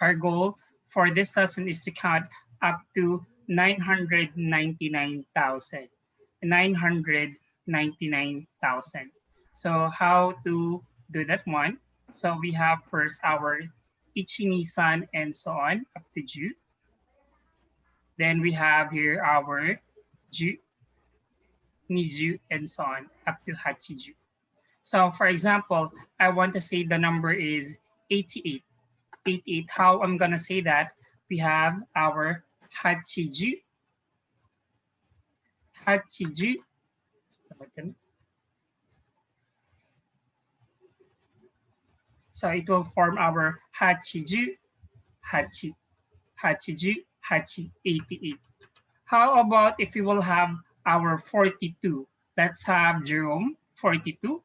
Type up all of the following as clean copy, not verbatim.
Our goal for this lesson is to count up to 999,000. 999,000. So how to do that one? So we have first our Ichi, Nisan, and so on up to Ju. Then we have here our Ju, Niju, and so on up to Hachiju. So for example, I want to say the number is 88. 88. How I'm gonna say that? We have our Hachiju, Hachiju. So it will form our Hachiju, Hachi, Hachiju, Hachi, 88. How about if we will have our 42? Let's have Jerome, 42.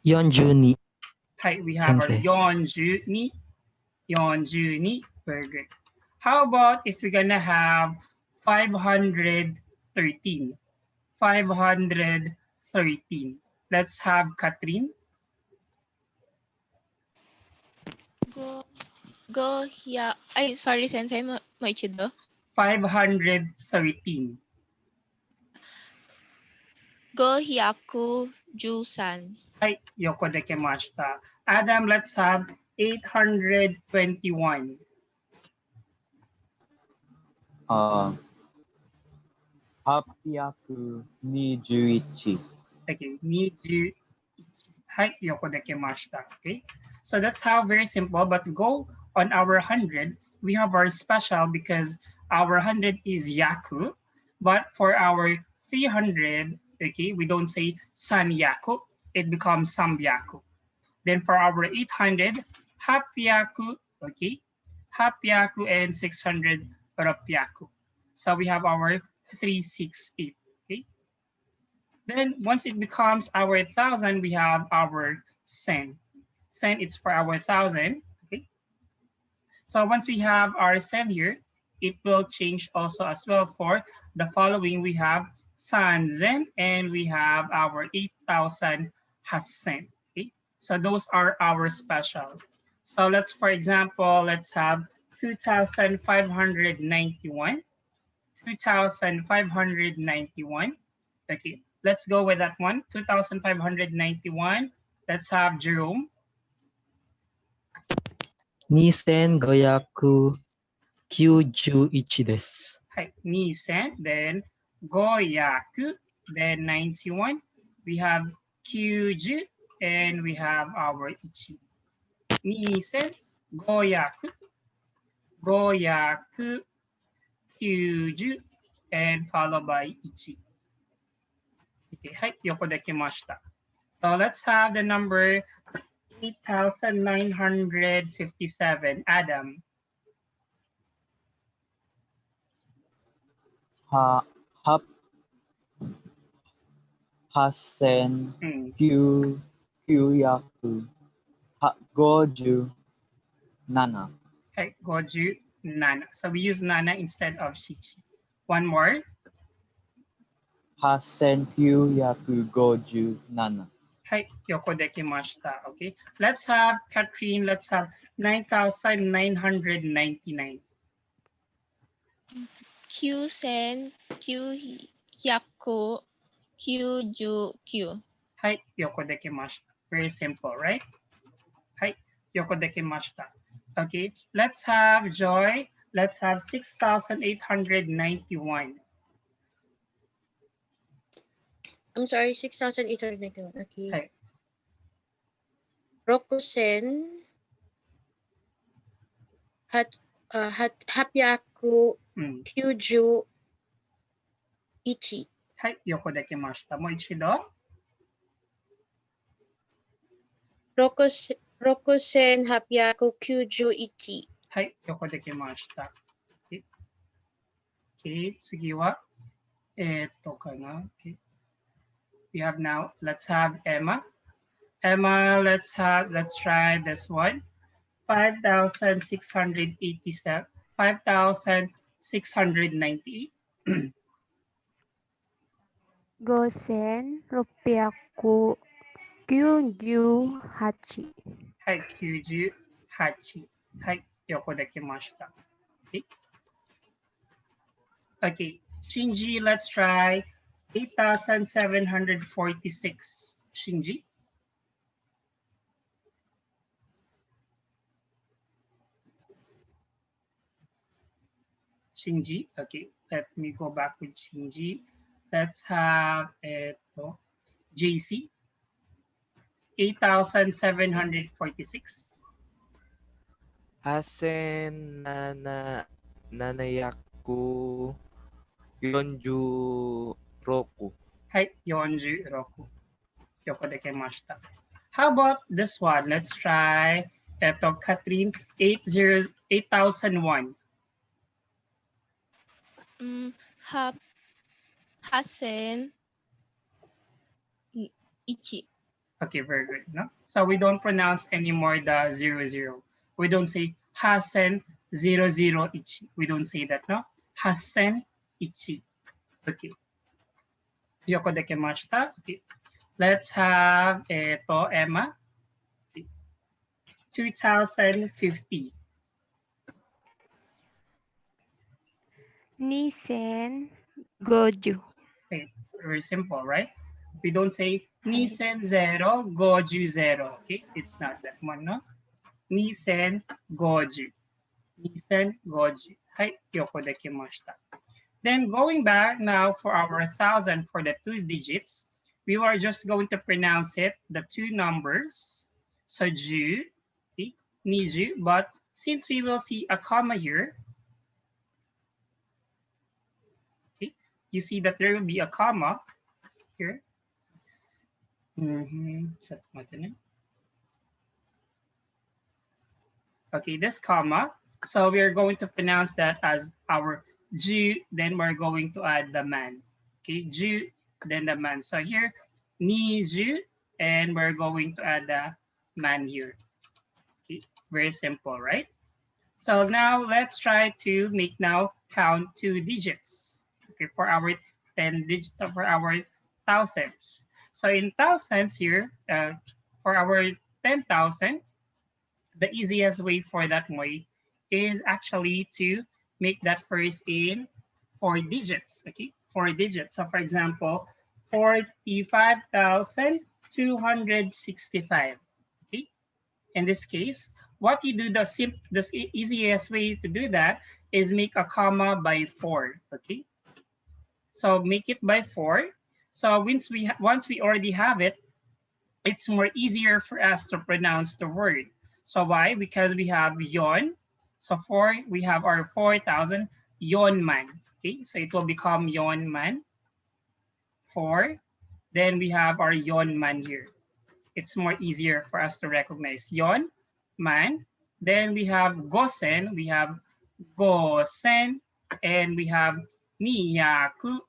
Yonjuni, Hi, we have our sensei. Yonjuni, Yonjuni. Very good. How about if we're gonna have 513? 513. Let's have Catherine. Go here. Ay, sorry, Sensei. Maichido. 513. Go hyaku jusan. Hi, Yoko dekemashita. Adam, let's have 821. Hapyaku nijuichi. Okay, Niju. Hi, Yoko dekemashita. Okay, so that's how very simple, but go on our 100. We have our special because our 100 is Yaku, but for our 300, okay, we don't say San Yaku, it becomes Sambyaku. Then for our 800, Hapyaku, okay, Hapyaku and 600 Rapyaku. So we have our 368, okay. Then once it becomes our 1,000, we have our sen. Sen, it's for our 1,000, okay. So once we have our sen here, it will change also as well for the following. We have sanzen and we have our 8,000 hasen. Okay, so those are our special. So let's, for example, let's have 2,591. 2,591. Okay, let's go with that one. 2,591. Let's have Jerome. Nisen goyaku kyuju ichi desu. Hi, Nisen, then Goyaku, then 91. We have Kyuju, and we have our Ichi. Nisen, Goyaku, Goyaku, Kyuju, and followed by Ichi. Okay, hi, yoko dekimashita. So let's have the number 8,957. Adam. Hap hasen kyu goju nana. Okay, Goju, Nana. So we use Nana instead of Shichi. One more. Hasen kyu goju nana. Hi, yoko dekimashita. Okay, let's have Catherine. Let's have 9,999. Kyusen, kyuhyaku, kyuju. Hi, yoko dekimashita. Very simple, right? Hi, yoko dekimashita. Okay, let's have Joy. Let's have 6,891. I'm sorry, 6,891. Okay. Hi. Rokusen Hapyaku Kyuju Ichi. Hi, yoko dekimashita. Mo ichido. Rokusen Hapyaku Kyuju Ichi. はい、横できました。Okay, 次は、かな。Okay. We have now, let's have Emma. Emma, let's try this one. 5,687, 5,698. Gosen rupiahku kyuju hachi. はい、98。はい、横できました。Okay. Okay, Shinji, let's try 8,746. Shinji. Shinji. Okay, let me go back with Shinji. Let's have JC. 8,746. Hasen nanayaku yonju roku. Hai, Yonju Roku. Yoko dekemashita. How about this one? Let's try Catherine 8001. Hap Hasen Ichi. Okay, very good. No? So we don't pronounce anymore the 00. We don't say Hasen 00 ichi. We don't say that, no? Hasen ichi. Okay. Yoko dekemashita. Okay. Let's have Emma. 2050. Nisen Goju. Okay. Very simple, right? We don't say Nisen 0, Goju 0. Okay, it's not that one, no? Nisen Goju. Nisen Goju. Hai, yoko dekimashita. Then going back now for our 1,000 for the 2 digits, we are just going to pronounce it, the 2 numbers. So ju, okay, niju, but since we will see a comma here, okay, you see that there will be a comma here. Okay, this comma. So we are going to pronounce that as our ju, then we're going to add the man. Okay, ju, then the man. So here, ni ju, and we're going to add the man here. Okay, very simple, right? So now let's try to make now count 2 digits. Okay, for our 10 digits, for our thousands. So in thousands here, for our 10,000, the easiest way for that way is actually to make that first in 4 digits. Okay, 4 digits. So for example, 45,265. Okay, in this case, what you do, the easiest way to do that is make a comma by 4. Okay, so make it by 4. So once we already have it, it's more easier for us to pronounce the word. So why? Because we have yon. So we have our 4,000 yon man. Okay, so it will become yon man. 4. Then we have our yon man here. It's more easier for us to recognize yon man. Then we have gosen. We have gosen, and we have niyaku.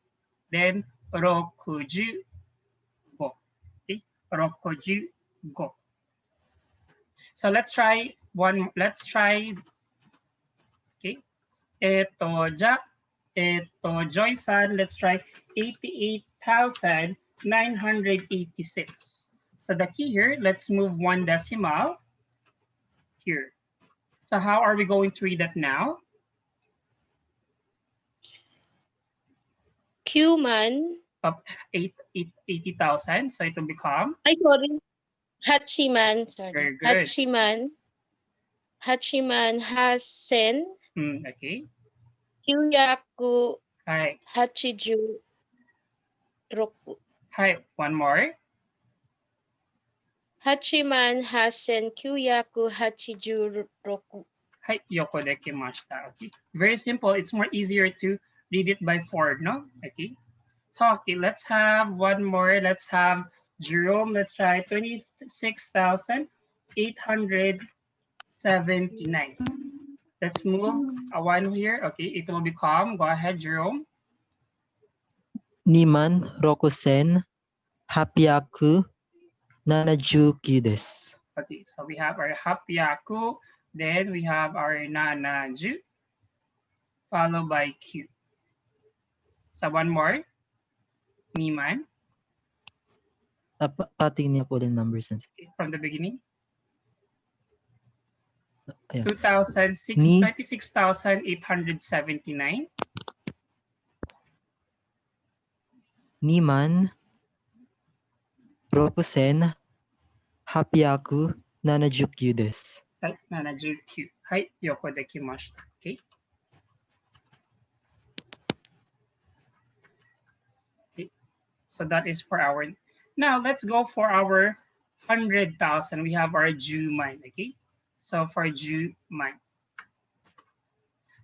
Then rokuju go. Okay, rokuju go. So let's try one. Let's try. Okay. Joy-san, let's try 88,986. So the key here, let's move 1 decimal here. So how are we going to read that now? Q man. Up 80,000. So it will become. Ay, sorry. Hachiman. Sorry. Very good. Hachiman Hasen. Okay. Kyuyaku Hi. Hachiju Roku. Hi. One more. Hachiman Hasen Kyuyaku Hachiju Roku. Hi. Yoko dekimashita. Okay. Very simple. It's more easier to read it by 4, no? Okay. So, okay, let's have one more. Let's have Jerome. Let's try 26,879. Let's move a 1 here. Okay, it will become. Go ahead, Jerome. Niman Rokusen Hapyaku Nanajuki desu. Okay, so we have our Hapyaku. Then we have our Nanaju. Followed by Q. So one more. Niman. Pating niya po din numbers. Okay, from the beginning. Ayan. 26,879. Niman, Rokusen, Hapiaku, Nanajukyu desu. はい、79。はい、横できました。Okay. Okay. So that is for our. Now let's go for our 100,000. We have our Juman. Okay. So for Juman.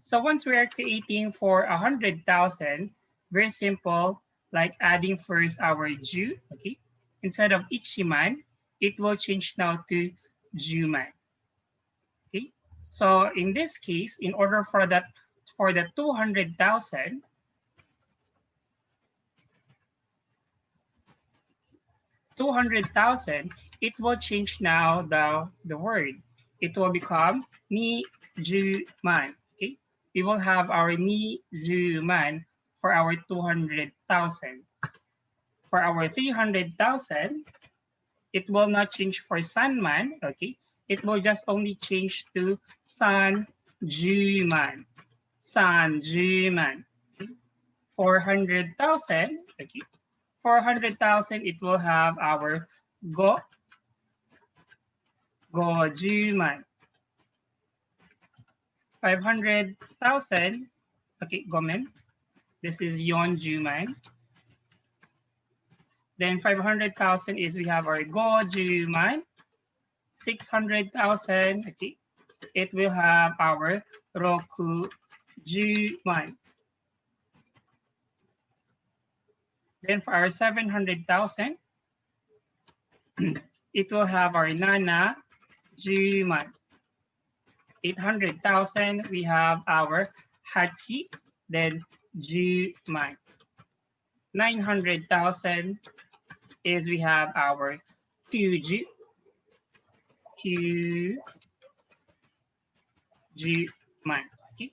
So once we are creating for 100,000, very simple, like adding first our Ju. Okay. Instead of Ichiman, it will change now to Juman. Okay. So in this case, in order for that, for the 200,000, it will change now the word. It will become ni ju man. Okay, we will have our ni ju man for our 200,000. For our 300,000, it will not change for san man. Okay, it will just only change to san ju man. San ju man. 400,000. Okay, 400,000, it will have our go Juman. 500,000, okay, gomen. This is yon Juman. Then 500,000 is we have our go Juman. 600,000, okay, it will have our roku Juman. Then for our 700,000, it will have our nana Juman. 800,000, we have our hachi, then Juman. 900,000 is we have our Kyuju, Juman. Okay.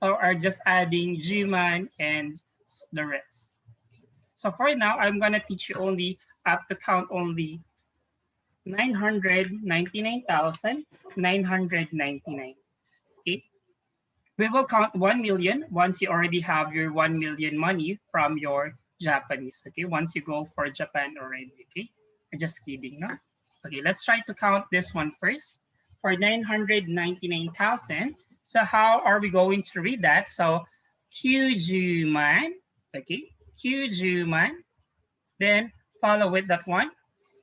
So are just adding Juman and the rest. So for now, I'm gonna teach you only up to count only 999,999. Okay. We will count 1 million once you already have your 1 million money from your Japanese. Okay, once you go for Japan already. Okay, just kidding, no? Okay, let's try to count this one first. For 999,000. So how are we going to read that? So Kyujuman. Okay, Kyujuman. Then follow with that one.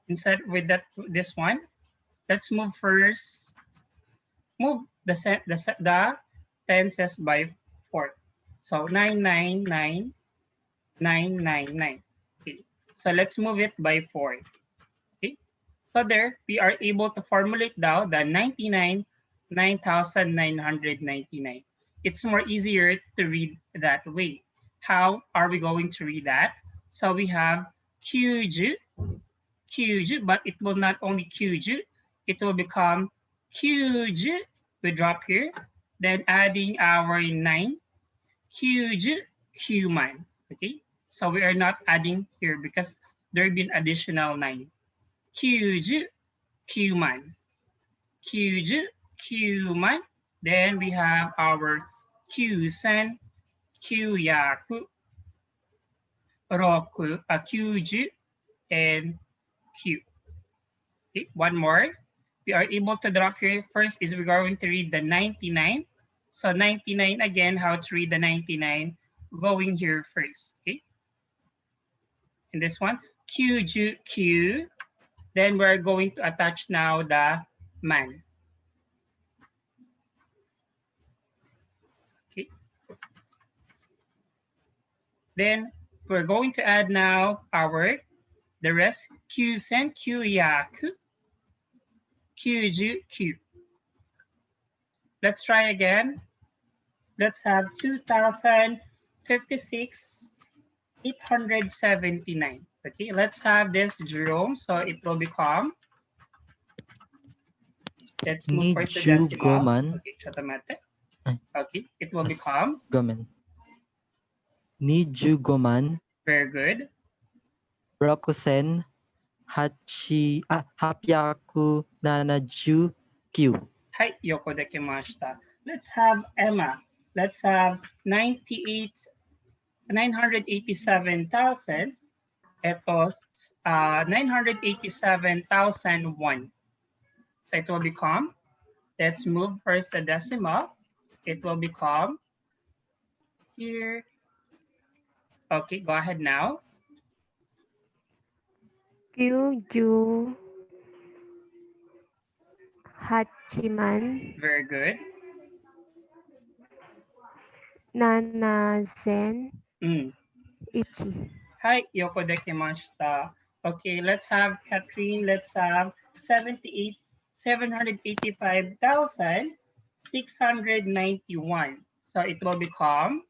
Instead with that this one, let's move first. Move the tenses by 4. So 999,999. Okay. So let's move it by 4. Okay. So there we are able to formulate down the 9,999. It's more easier to read that way. How are we going to read that? So we have Kyuju, but it will not only Kyuju, it will become Kyuju. We drop here, then adding our 9, Kyuju, Kyuman. Okay, so we are not adding here because there been additional 9. Kyuju, Kyuman. Kyuju, Kyuman. Then we have our Kyusen, Kyuyaku, Roku, Kyuju, and Q. Okay, one more. We are able to drop here. First is we're going to read the 99. So 99 again, how to read the 99, going here first. Okay. In this one, Q, Q. Then we're going to attach now the man. Okay. Then we're going to add now the rest, Kyusen, Kyuyaku, Kyuju, Q. Let's try again. Let's have 2,056, 879. Okay, let's have this Jerome. So it will become, let's move first the decimal. Okay, chotomate. Okay, it will become Gomen. Nijugoman. Very good. Rokusen, Hapiaku, Nanaju, Q. はい、横できました。Let's have Emma. Let's have 987,000. Ito, 987,001. So it will become, let's move first the decimal. It will become here. Okay, go ahead now. Kyuju Hachiman Very good. Nanazen Mm. Ichi. Hi, yoko dekimashita. Okay, let's have Catherine. Let's have 785,691. So it will become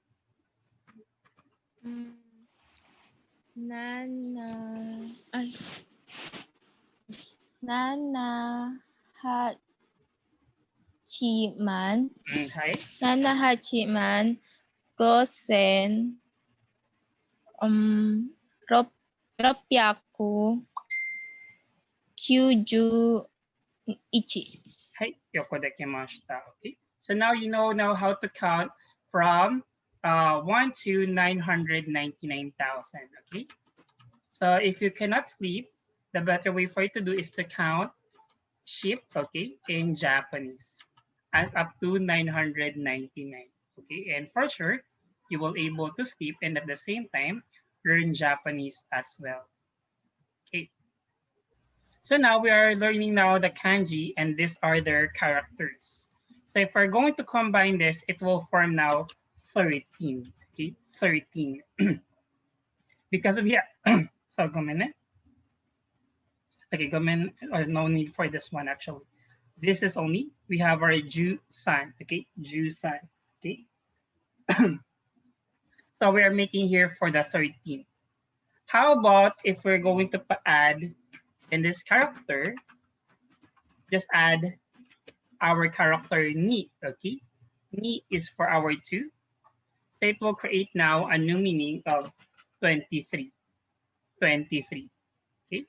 Mm, Nana. Ay. Nana Hachiman. hi. Nana Hachiman. Gosen. Rop, Ropyaku. Kyuju Ichi. Hi, yoko dekimashita. Okay. So now you know now how to count from 1 to 999,000. Okay. So if you cannot sleep, the better way for you to do is to count sheep, okay, in Japanese, and up to 999. Okay, and for sure, you will able to sleep and at the same time learn Japanese as well. Okay, so now we are learning now the kanji, and these are their characters. So if we're going to combine this, it will form now 13. Okay, 13. Because of yeah, so go minute. Okay, go minute. No need for this one actually. This is only, we have our Ju-san, okay, Ju-san, okay. So we are making here for the 13. How about if we're going to add in this character, just add our character ni, okay? Ni is for our 2. So it will create now a new meaning of 23, 23, okay?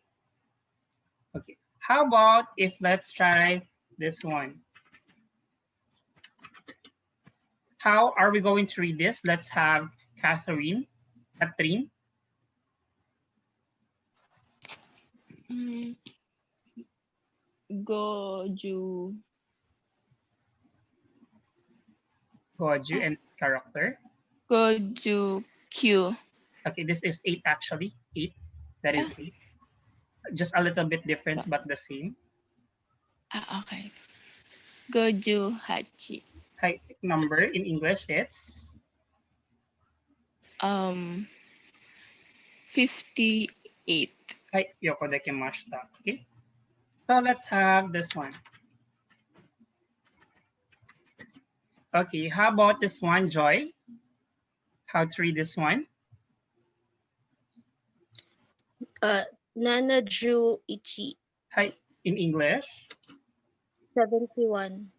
Okay, how about if let's try this one. How are we going to read this? Let's have Catherine. Goju. Goju and character. Goju Q. Okay, this is 8 actually. 8. That is 8. Just a little bit difference, but the same. Okay. Goju Hachi. Hi, number in English it's 58. hi, yoko dekimashita. Okay. So let's have this one. Okay, how about this one, Joy? How to read this one? Nanaju Ichi. Hi, in English. 71.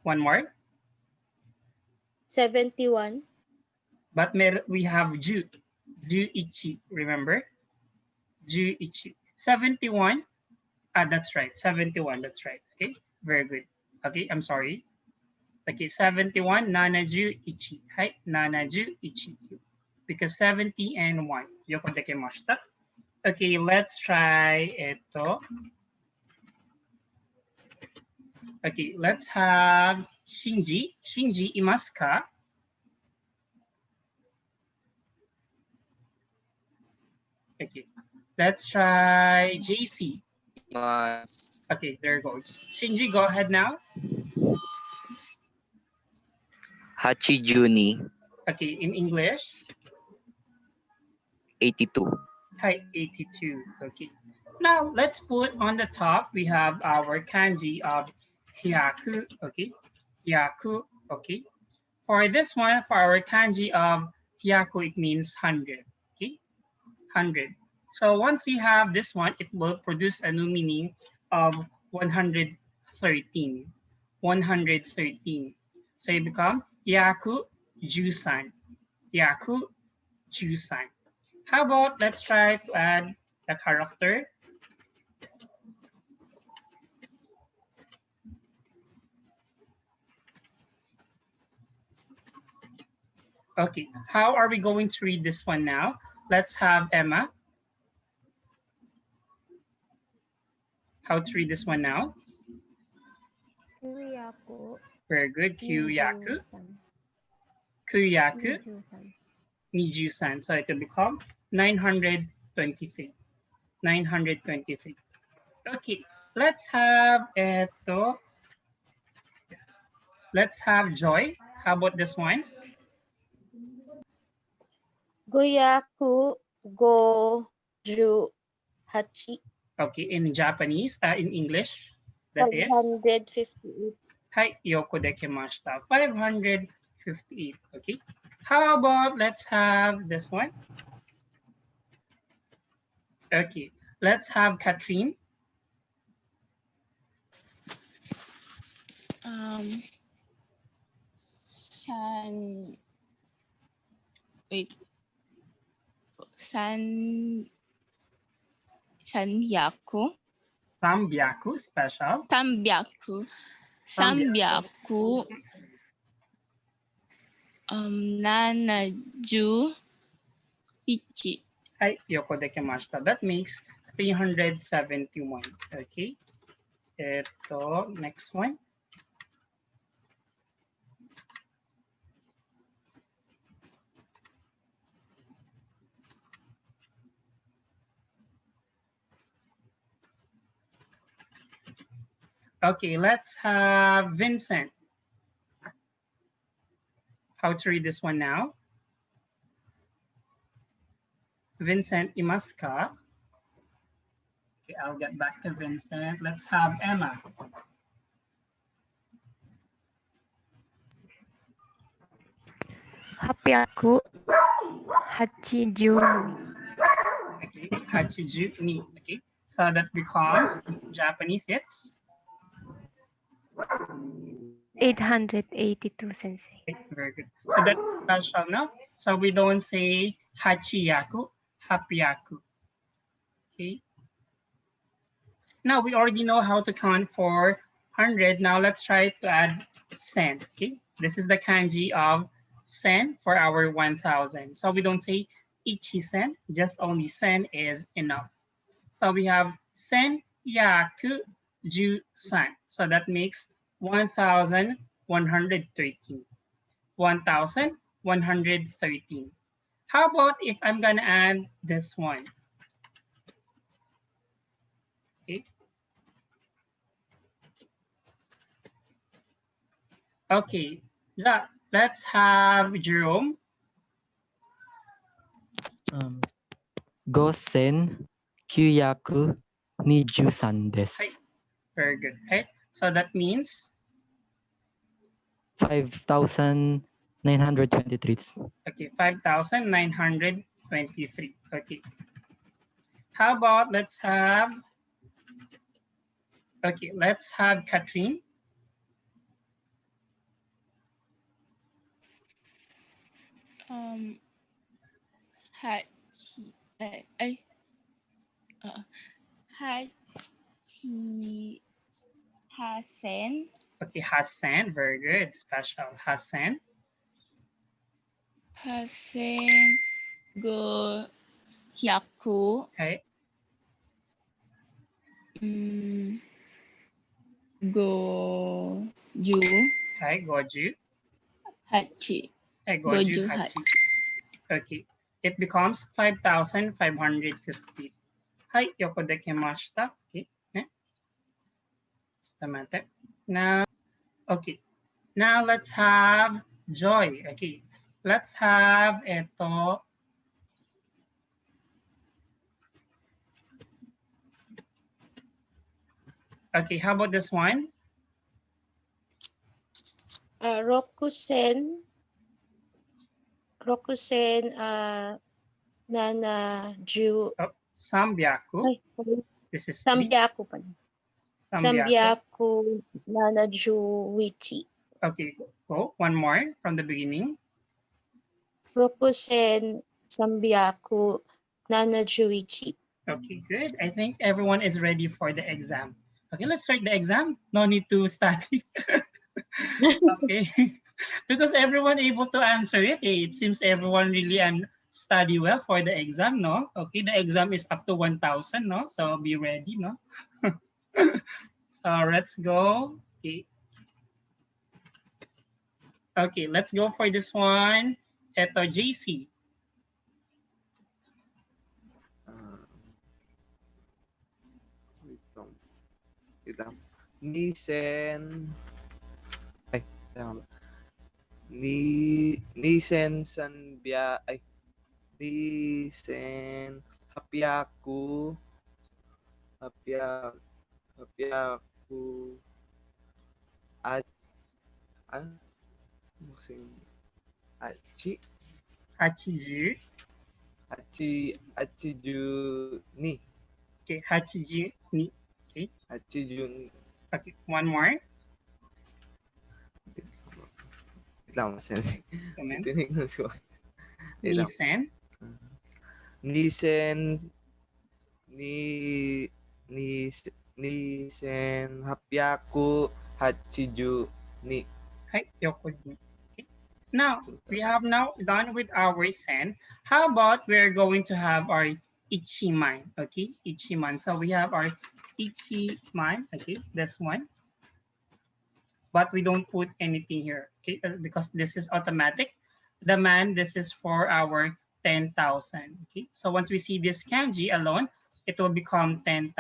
One more. 71. But we have Ju. Ju Ichi, remember? Ju Ichi. 71. Ah, that's right. 71, that's right. Okay, very good. Okay, I'm sorry. Okay, 71, Nanaju Ichi. Hi, Nanaju Ichi. Because 70 and 1. Yoko dekimashita. Okay, let's try ito. Okay, let's have Shinji. Shinji imasu ka? Okay, let's try JC. Okay, there you go. Shinji, go ahead now. Hachijuni, Okay, in English. 82. Hi, 82. Okay. Now let's put on the top, we have our kanji of hyaku. Okay. Hyaku. Okay. For this one, for our kanji of hyaku, it means 100. Okay. 100. So once we have this one, it will produce a new meaning of 113. 113. So it become yaku jusan. Yaku jusan. How about let's try to add the character. Okay, how are we going to read this one now? Let's have Emma. How to read this one now? Kuyaku. Very good. Kyu-yaku. Nijusan. Kuyaku. Nijusan. Nijusan. So it will become 923. 923. Okay, let's have eto. Let's have Joy. How about this one? Goyaku Goju Hachi. Okay, in Japanese, in English, that is 558. Hai yoko dekimashita. 558. Okay. How about let's have this one? Okay, let's have Katrine. San wait San Sanyaku Sambyaku special. Tambyaku Sambyaku Nanaju Ichi. Hai yoko dekimashita. That makes 371. Okay. Eto, next one. Okay, let's have Vincent. How to read this one now? Vincent Imaska. Okay, I'll get back to Vincent. Let's have Emma. Hapiaku. Hachijuni. Okay, Hachiju ni. Okay, so that becomes Japanese. It's 882 sensei. okay, very good. So that's special now. So we don't say Hachiyaku, Hapiyaku. Okay. Now we already know how to count for 100. Now let's try to add sen. Okay, this is the kanji of sen for our 1000. So we don't say ichi sen, just only sen is enough. So we have sen yaku ju san. So that makes 1113. 1113. How about if I'm gonna add this one? Okay. Okay, let's have Jerome. Gosen Kyoyaku Nijusan desu. Very good, right? So that means 5,923. okay, 5,923. Okay. How about let's have Katrine. Hachi Hachi Hasen Okay, Hassan, very good. Special Hassan. Hasen Go Hyaku Okay, Go Ju okay, Goju. Hachi. Okay, Goju Goju Hachi. Hachi. Okay, it becomes 5,550. Hai, yoko dekimashita. Okay, tamate. Now, okay. Now let's have Joy. Okay, let's have ito. Okay, how about this one? Rokusen Nanaju. Oh, Sambyaku. Ay, sorry. This is Sambyaku pala. Sambyaku. Sambyaku Nanaju Wichi. Okay, go. One more from the beginning. Rokusen Sambyaku Nanaju Wichi. Okay, good. I think everyone is ready for the exam. Okay, let's start the exam. No need to study. Okay. Because everyone able to answer it. It seems everyone really study well for the exam, no? Okay, the exam is up to 1,000, no? So be ready, no? So let's go. Okay. Okay, let's go for this one. Eto, JC. Ah, wait lang. Wait lang. Nisen... Ay, tama ba? Nisen Sanbia... Ay, Nisen Hapyaku... Hapya... Hapyaku... At... Ano? Kasing... Achi? Hachiju. Achiju ni. Okay, Hachiju ni. Okay, Achiju ni. okay, one more. Wait lang, sensei. Comment. Tinignan ko. Wait lang. Nisen. Nisen... Ni... Nisen Hapyaku Hachiju ni. Hi, Yokoji. Okay. Now, we have now done with our sen. How about we're going to have our ichiman, okay? Ichiman. So we have our ichiman, okay? This one. But we don't put anything here, okay? Because this is automatic. The man, this is for our 10,000, okay? So once we see this kanji alone, it will become 10,000.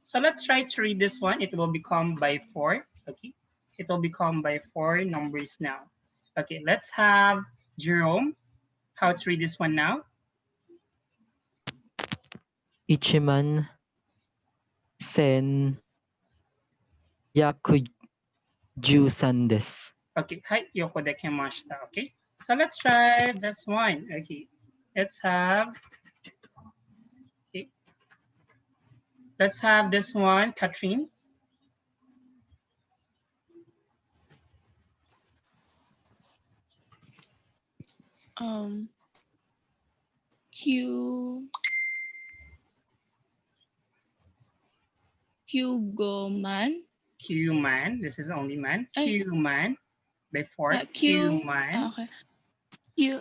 So let's try to read this one. It will become by 4, okay? It will become by 4 numbers now. Okay, let's have Jerome. How to read this one now? Ichiman sen yakuju-san desu. Okay, hi, yoko dekemashita. Okay, so let's try this one. Okay, let's have, okay, let's have this one, Katrin. Q Qgoman. Q-man, this is only man. Ay. Q-man, before Q. Q-man. Okay.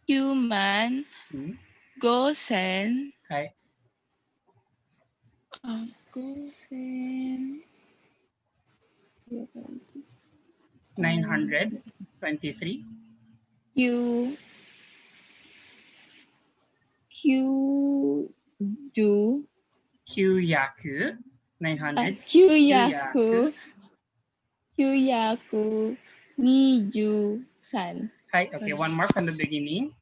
Qman. Gosen. Hi, Gosen. 923. Q. Ju. Q-yaku, 900. Q-yaku. Q-yaku. Niju-san. Hi, okay, one more from the beginning.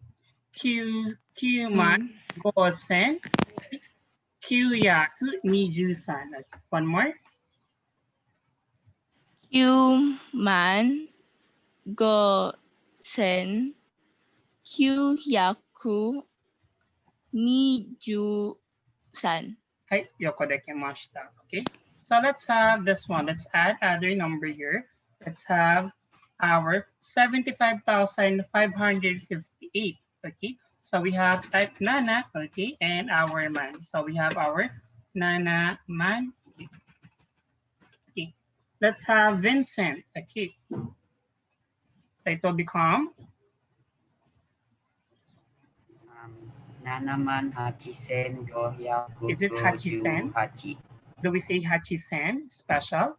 Q-man, gosen. Q-yaku, niju-san. One more. Qman. Gosen. Q-yaku. Niju-san. Hi, yoko dekemashita. Okay, so let's have this one. Let's add other number here. Let's have our 75,558. Okay, so we have type nana, okay, and our man. So we have our nana man. Okay, let's have Vincent. Okay, so it will become Nanaman Hachisen Gohyaku Is it Hachisen? Hachi. Do we say Hachisen special?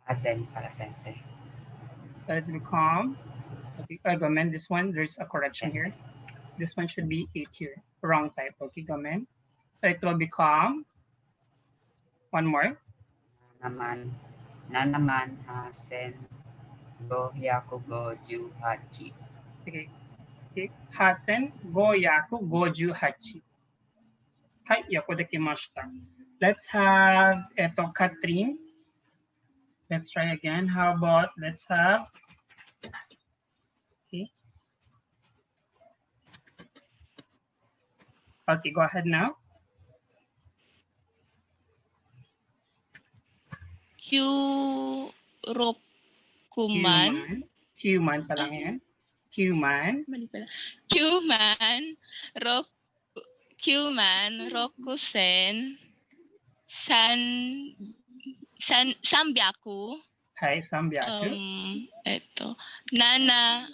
Hasen para sensei. So it become, okay, Gomen, this one, there's a correction here. This one should be 8 here, wrong type, okay, Gomen. So it will become, one more. Nanaman Hasen Gohyaku Goju Hachi. Okay, okay. Hasen, Goyaku, Goju, Hachi. Hai, yakodekimashita. Let's have, eto, Katrin. Let's try again. How about, let's have, okay. Okay, go ahead now. Rokuman. Q-man pa lang yan. Q-man. Mali pala. Qman, Rokusen, Sambyaku, Hai, Sambiaku. Eto. Nana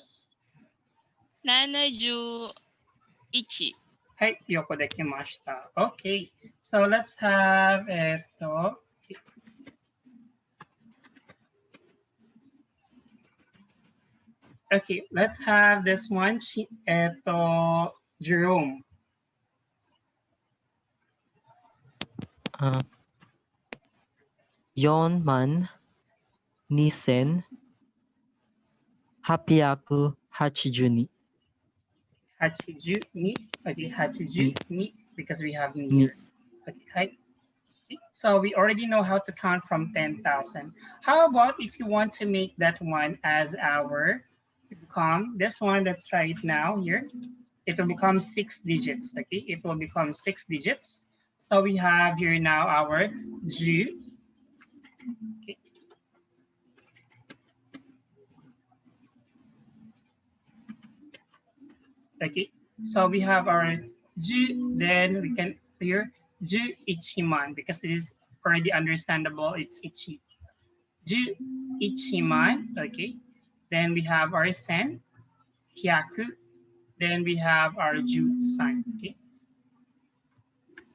Ichi. Hai, yoko dekimashita. Okay, so let's have eto. Okay, let's have this one. Eto, Jerome. Yonman Nisen Hapiaku Hachijuni. Hachiju ni. Okay, Hachiju ni because we have ni Ni. here. Okay, hi. So we already know how to count from 10,000. How about if you want to make that one as our become this one? Let's try it now here. It will become 6 digits. Okay, it will become 6 digits. So we have here now our ju. Okay. Okay, so we have our ju, then we can here ju ichiman because it is already understandable. It's ichi. Ju ichiman. Okay, then we have our sen, hyaku. Then we have our ju san. Okay,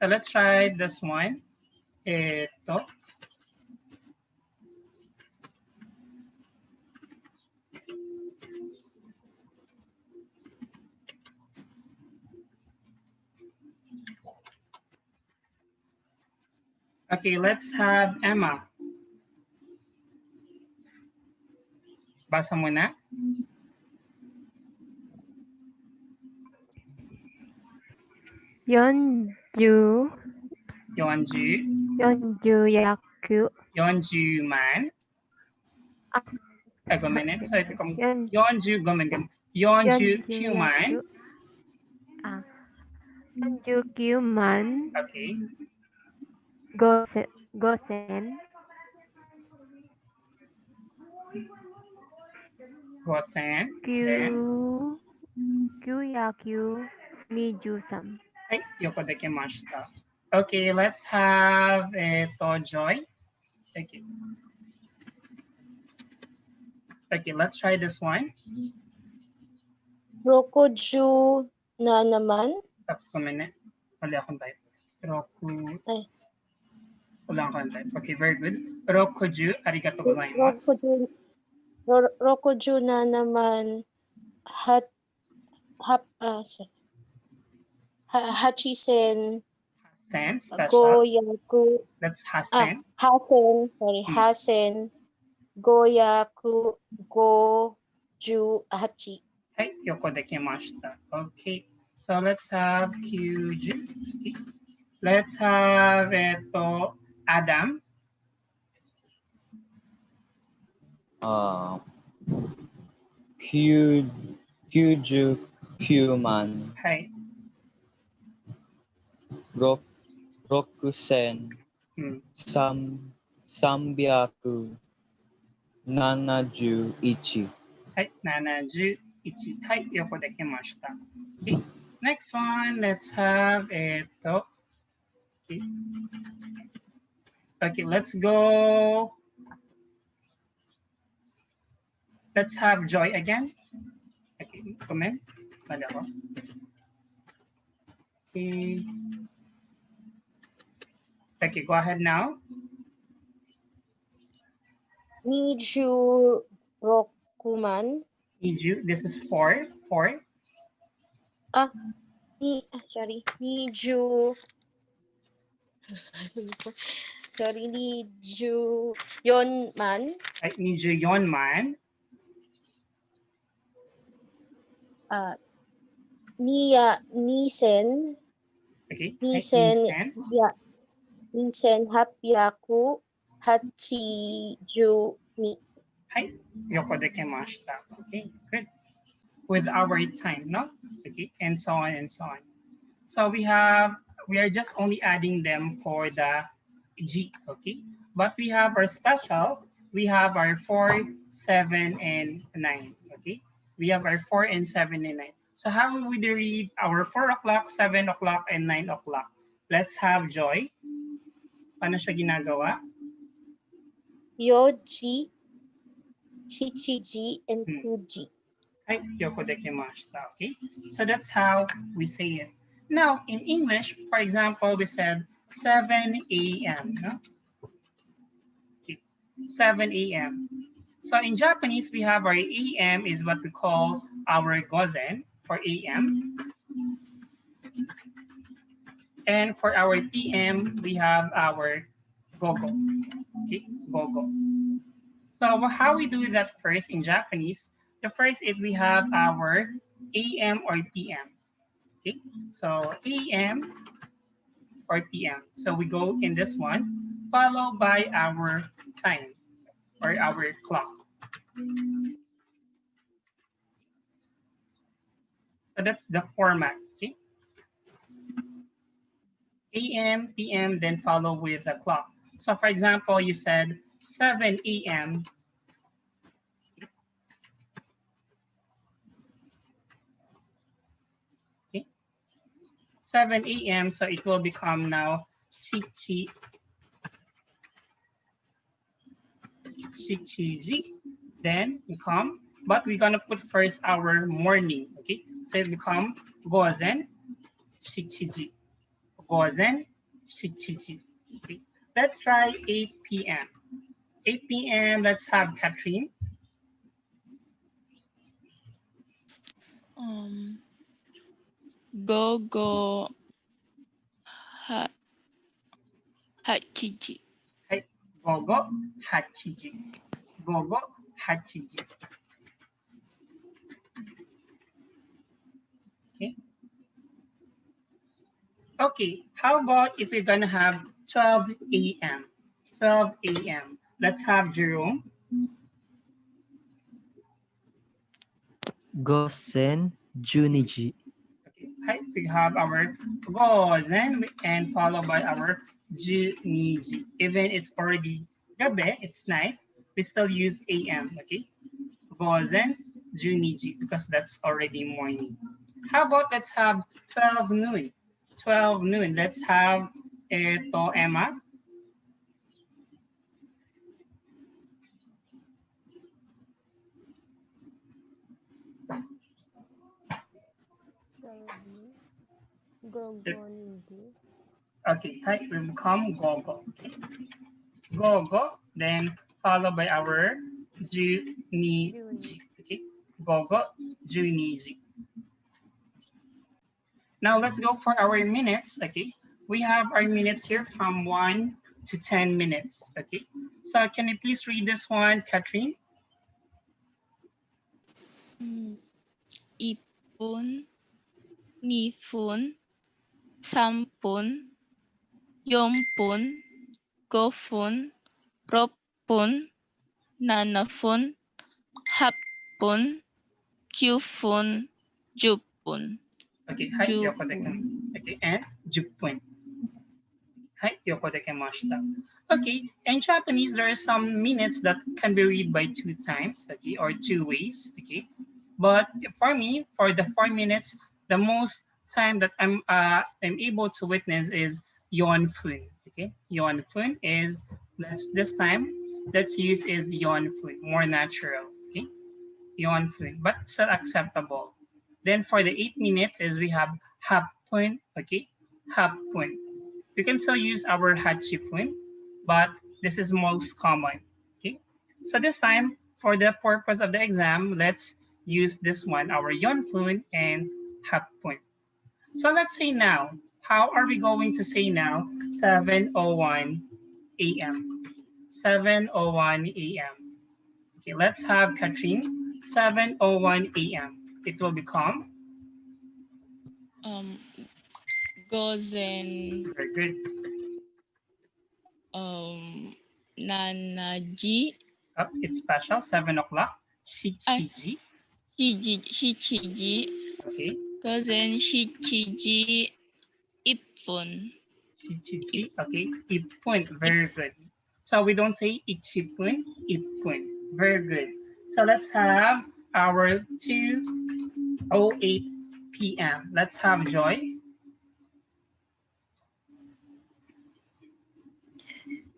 so let's try this one. Eto. Okay, let's have Emma. Basa mo na. Yonju. Yonju. Yonju yaku. Yonju man. Ah, Go minute. So it becomes Yon, Yonju gomen. Yonju kyuman. yaku. Yonju kyuman. Okay. Gosen. Gosen. Then. Yaku. Nijusam. Hey, yoko dekimashita. Okay, let's have Joy. Okay. Okay, let's try this one. Rokoju na naman. Tapos ko minute. Wala akong type. Roku. Ay. Wala akong type. Okay, very good. Rokuju, arigato gozaimasu. Rokoju na naman. Hachisen. Hasen, special. Goyaku. That's Hasen. Hasen. Sorry. Hasen. Goyaku. Goju hachi. Hey, yoko dekimashita. Okay, so let's have Kyuju. Okay. Let's have Adam. Kyuju Kyuman Hey. Rokusen Sambyaku Nanaju Ichi. Hey, Nanaju Ichi. Hey, yoko dekimashita. Okay, next one, let's have eto. Okay. Okay, let's go. Let's have Joy again. Okay, comment. Mali ako. Okay. Okay, go ahead now. Niju Rokuman. Niju, this is 4. 4. Niju. Sorry, Niju Yonman. Niju Yonman. Nisen. Okay. Nisen. Yeah. Nisen Hapyaku Hachiju ni. Hi. Yoko dekimashita. Okay, good. With our time, no? Okay, and so on and so on. So we are just only adding them for the G, okay? But we have our special, we have our 4, 7, and 9, okay? We have our 4 and 7 and 9. So how would we read our 4 o'clock, 7 o'clock, and 9 o'clock? Let's have Joy. Paano siya ginagawa? Yoji. shichiji, and kuji. Right? Yoko dekimashita. Okay. So that's how we say it. Now in English, for example, we said 7 a.m. No? Okay. 7 a.m. So in Japanese, we have our AM is what we call our gozen for AM. And for our PM, we have our gogo. Okay, gogo. So how we do that first in Japanese, the first is we have our AM or PM. Okay, so AM or PM. So we go in this one, followed by our time or our clock. So that's the format. Okay, AM, PM, then follow with the clock. So for example, you said 7 a.m. 7 a.m. So it will become now shichiji. Then become, but we're gonna put first our morning. Okay, so it become gozen shichiji. Gozen shichiji. Okay, let's try 8 p.m. 8 p.m. Let's have Catherine. Go go ha hachiji. Hey, gogo hachiji. Gogo hachiji. Okay. Okay, how about if we're gonna have 12 a.m. 12 a.m. Let's have Jerome. Gosen Juniji. Okay, hi, we have our gozen and followed by our juniji. Even it's already gabi, it's night, we still use a.m. Okay, gozen juniji because that's already morning. How about let's have 12 noon? 12 noon. Let's have Emma. Okay, hi, we become gogo. Okay. Gogo, then followed by our juniji. Okay, gogo, juniji. Now let's go for our minutes. Okay, we have our minutes here from 1 to 10 minutes. Okay, so can you please read this one, Catherine? Ipun, nifun, sampun, yompun, gofun, ropun, nanafun, hapun, kyufun, jupun. Okay, hi, yoko Jupun. Okay, and jupun. Hi, yoko dekemashita. Okay, in Japanese, there are some minutes that can be read by 2 times, okay, or 2 ways, okay. But for me, for the 4 minutes, the most time that I'm able to witness is yonfun, okay. Yonfun is, this time, let's use is yonfun, more natural, okay. Yonfun, but still acceptable. Then for the 8 minutes is we have hapun, okay, hapun. We can still use our hachifun, but this is most common. Okay. So this time, for the purpose of the exam, let's use this one, our yonfun and hapun. So let's say now, how are we going to say now 7:01 a.m. 7:01 a.m. Okay, let's have Katrin 7:01 a.m. It will become Gozen, very good. nanaji, It's special 7 o'clock. Shichiji. shichiji, Okay. gozen shichiji, ipun. Shichiji. Okay. Ipun. Very good. So we don't say ichipun, ipun. Very good. So let's have our 2:08 p.m. Let's have Joy.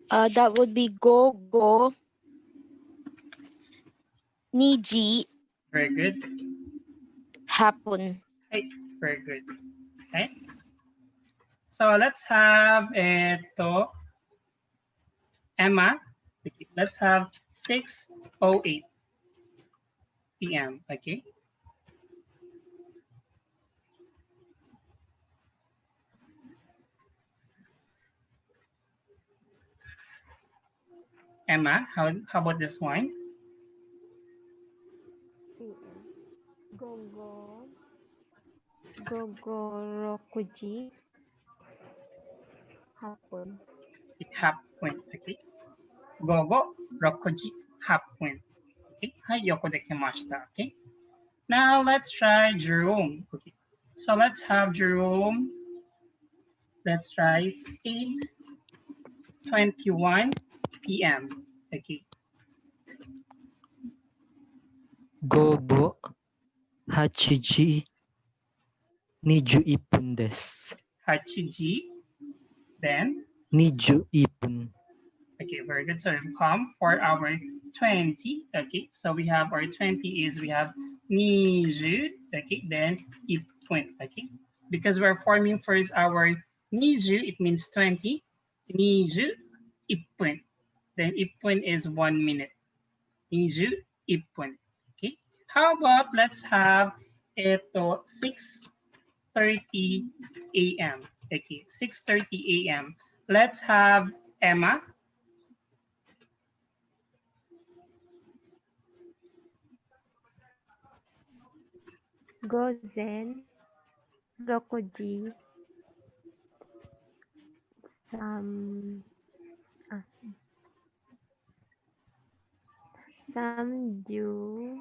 That would be go go Niji. Very good. Hapon. Hey, very good. Okay. So let's have Emma. Okay, let's have 6:08 p.m. Okay. Emma, how about this one? Gogo. Gogorokuji. Hapon. Hapon. Okay. Gogo rokoji hapon. Okay. Hai yoko dekimashita. Okay. Now let's try Jerome. Okay. So let's have Jerome. Let's try 8:21 p.m. Okay. Gogo Hachiji Niju Ipun desu. Hachiji. Then, Niju Ipun. okay, very good. So come for our 20. Okay, so we have our 20 is we have niju. Okay, then ipun. Okay, because we're forming first our niju, it means 20. Niju ipun. Then ipun is 1 minute. Niju ipun. Okay, how about let's have ito 6:30 a.m. Okay, 6:30 a.m. Let's have Emma. Gozen. Rokuji. Sam. Samju.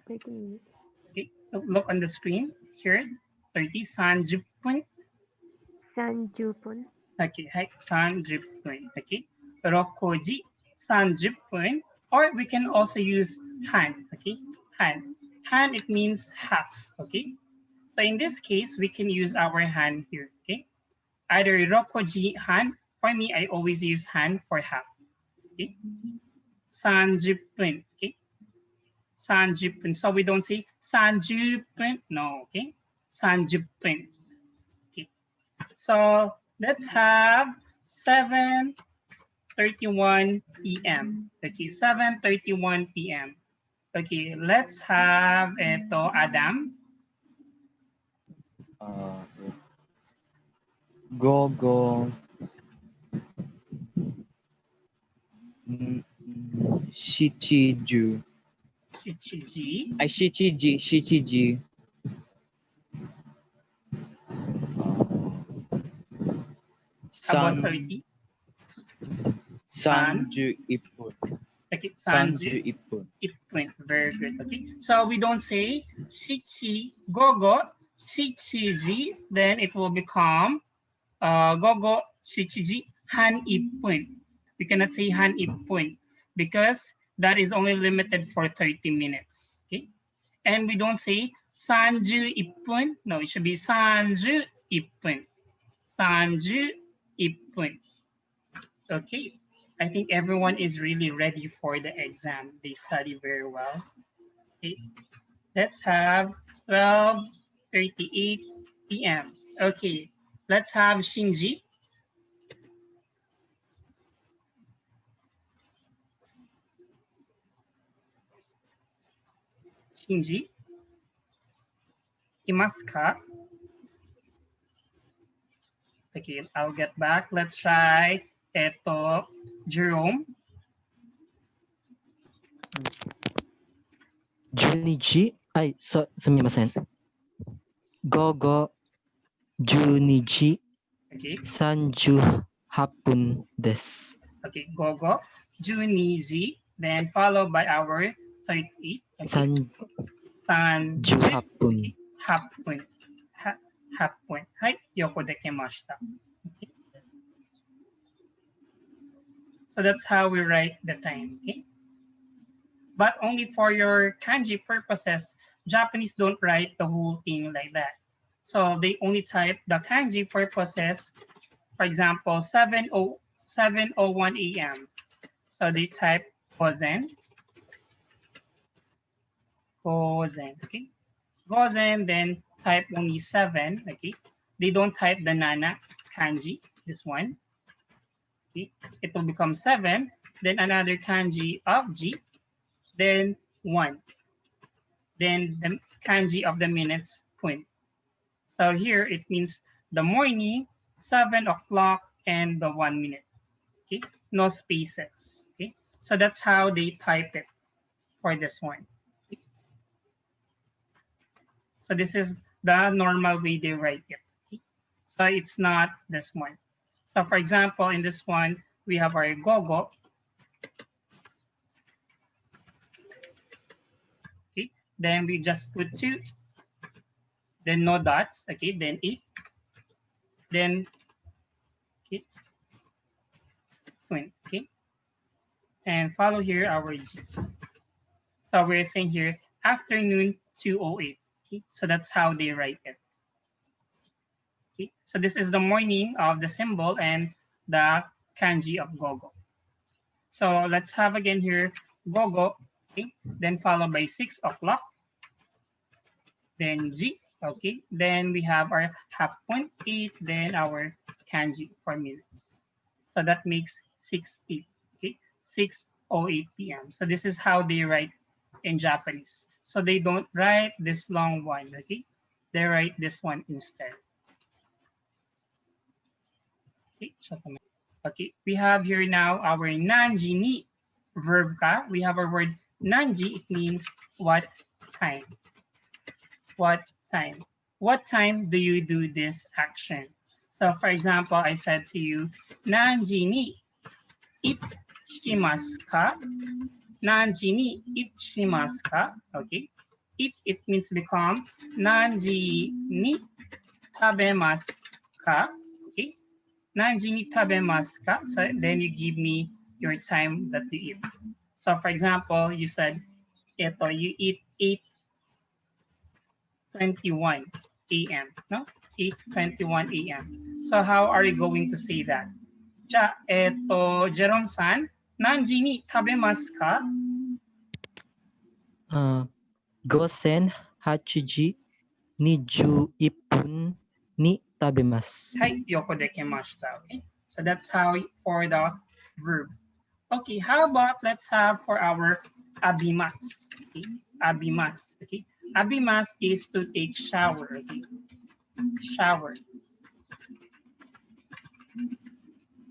30 minutes. Okay, look on the screen here. 30 30분. Sanjupun. Okay, hi, 30분. Okay, rokoji 30분. Or we can also use han. Okay, han. Han, it means half. Okay, so in this case, we can use our han here. Okay, either rokoji han. For me, I always use han for half. Okay, 30분. Okay. 30분. So we don't say 30분. No, okay? 30분. Okay. So let's have 7:31 p.m. Okay, 7:31 p.m. Okay, let's have ito, Adam. Gogo Shichiju. Shichiji. Ay, Shichiji. About 30. Sanju Ipun. Okay, Sanju Ipun. ipun. Very good. Okay, so we don't say shichi gogo shichiji, then it will become gogo shichiji han ipun. We cannot say han ipun because that is only limited for 30 minutes. Okay, and we don't say sanju ipun. No, it should be sanju ipun. Sanju ipun. Okay, I think everyone is really ready for the exam. They study very well. Okay, let's have 12:38 p.m. Okay, let's have Shinji. Shinji, imasu ka? Okay, I'll get back. Let's try ito, Jerome. Juniji. Ay, sumimasen. Gogo Juniji Okay, Sanju Hapun desu. okay, gogo, juniji, then followed by our 30. Okay. Sanju Hapun. Okay. Hapun. Hapun. Hai, yoko dekimashita. Okay. So that's how we write the time. Okay. But only for your kanji purposes, Japanese don't write the whole thing like that. So they only type the kanji purposes, for example, 7:01 a.m. So they type gozen, gozen, okay? Gozen, then type only 7, okay? They don't type the nana kanji, this one. Okay? It will become 7, then another kanji of G, then 1. Then the kanji of the minutes, point. So here it means the morning, 7 o'clock, and the 1 minute. Okay, no spaces. Okay, so that's how they type it for this one. Okay? So this is the normal way they write it. Okay? So it's not this one. So for example, in this one, we have our gogo. Okay, then we just put 2, then no dots. Okay, then 8, then okay, 20. Okay, and follow here our G. So we're saying here afternoon 2:08. Okay, so that's how they write it. Okay, so this is the morning of the symbol and the kanji of gogo. So let's have again here gogo, okay, then followed by 6 o'clock, then G, okay, then we have our half point 8, then our kanji for minutes. So that makes 6:08, okay, 6:08 p.m. So this is how they write in Japanese. So they don't write this long one, okay, they write this one instead. Okay, we have here now our Nanjini verb ka. We have our word Nanji. It means what time? What time? What time do you do this action? So for example, I said to you, Nanjini ichimasu ka? Nanjini ichimasu ka? Okay. It means become Nanji ni tabemasu ka? Okay. Nanji ni tabemasu ka? So then you give me your time that you eat. So for example, you said, ito, you eat 8:21 a.m. No? 8:21 a.m. So how are you going to say that? Ja, Jerome-san, nanji ni tabemasu ka? Gosen Hachiji Niju Ipun ni Tabemasu. Hai, yoko dekemashita. Okay, so that's how for the verb. Okay, how about let's have for our abimas. Okay, abimas. Okay, abimas is to take shower. Okay, shower.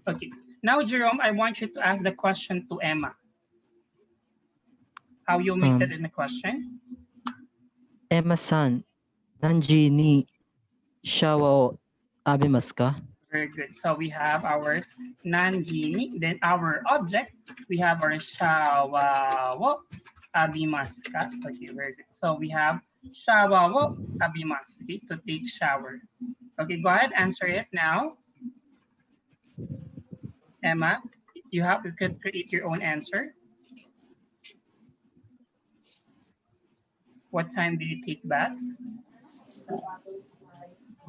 Okay, now Jerome, I want you to ask the question to Emma. How you make that in the question? Emma-san, Nanji ni shawa o abimasu ka? Very good. So we have our nanjini, then our object, we have our shawa wo abimasu ka. Okay, very good. So we have shawa wo abimasu, okay, to take shower. Okay, go ahead, answer it now. Emma, you could create your own answer. What time do you take bath?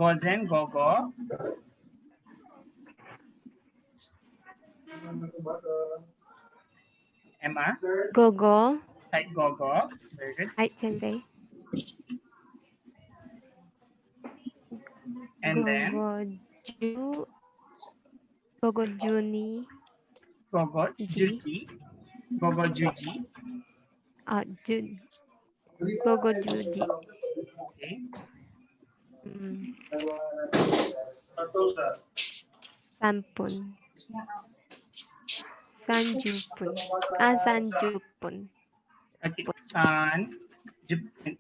Gozen, gogo. Emma? Gogo. Right, gogo. Very good. Ay, sensei. And then Gogo Gogo Juni. gogo Ji. juji. Gogo juji. Gogo Juji. Okay. Sampun. Sanjupun. Sanjupun. Okay. San. Jupun.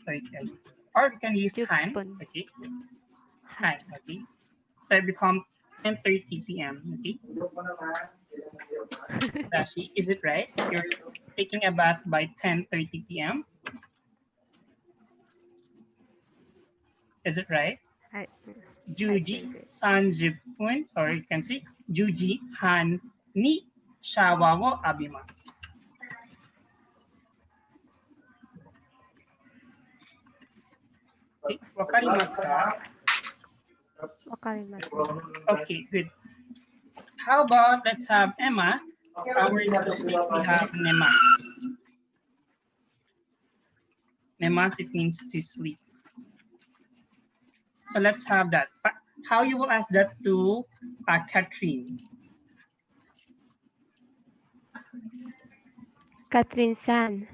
Sorry. Or we can use han. Jupun. Okay. Han. Okay. So it becomes 10:30 p.m. Okay. Dashi, is it right? You're taking a bath by 10:30 p.m. Is it right? Juji sanjipun, or you can say Juji han ni shawa wo abimasu. Okay, wakarimasu ka? Wakarimasu. Okay, good. How about let's have Emma. Hours to sleep, we have nemasu. Nemasu, it means to sleep. So let's have that. How you will ask that to Catherine? Catherine-san.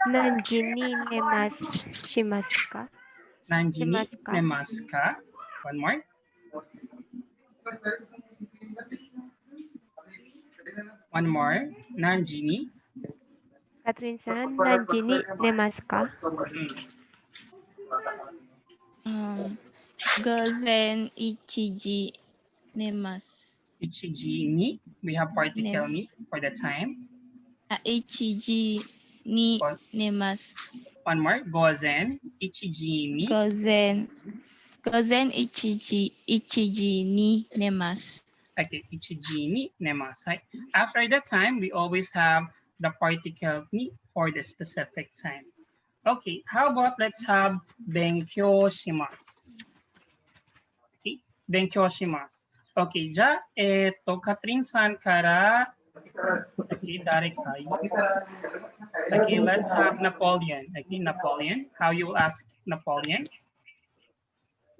Nanjini shimasu ka? Nanjini Shimasu ka? nemasu ka? One more. One more. Nanjini. Catherine-san, Nanjini nemasu ka? Gozen ichiji nemasu. Ichiji ni. We have particle ni for the time. Ichiji ni Or- nemasu. One more. Gozen ichiji ni. Gozen ichiji ni nemasu. Okay, ichiji ni nemasu. After that time, we always have the particle ni for the specific time. Okay, how about let's have benkyou shimasu. Okay, benkyou shimasu. Okay, Catherine-san kara, okay,誰かい? Okay, let's have Napoleon. Okay, Napoleon. How you will ask Napoleon?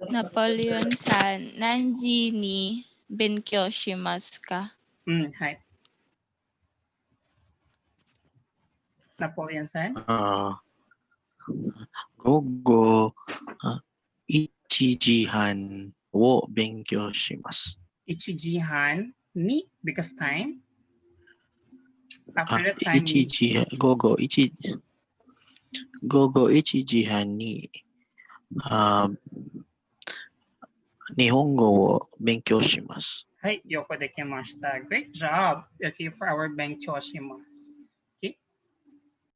Napoleon-san, nanji ni benkyou shimasu ka? Hi. Napoleon-san. 午後1時半を勉強します。 1時半に because time. After that time, 午後1時半に日本語を勉強します。はい、よくできました。Great job. Okay, for our 勉強します。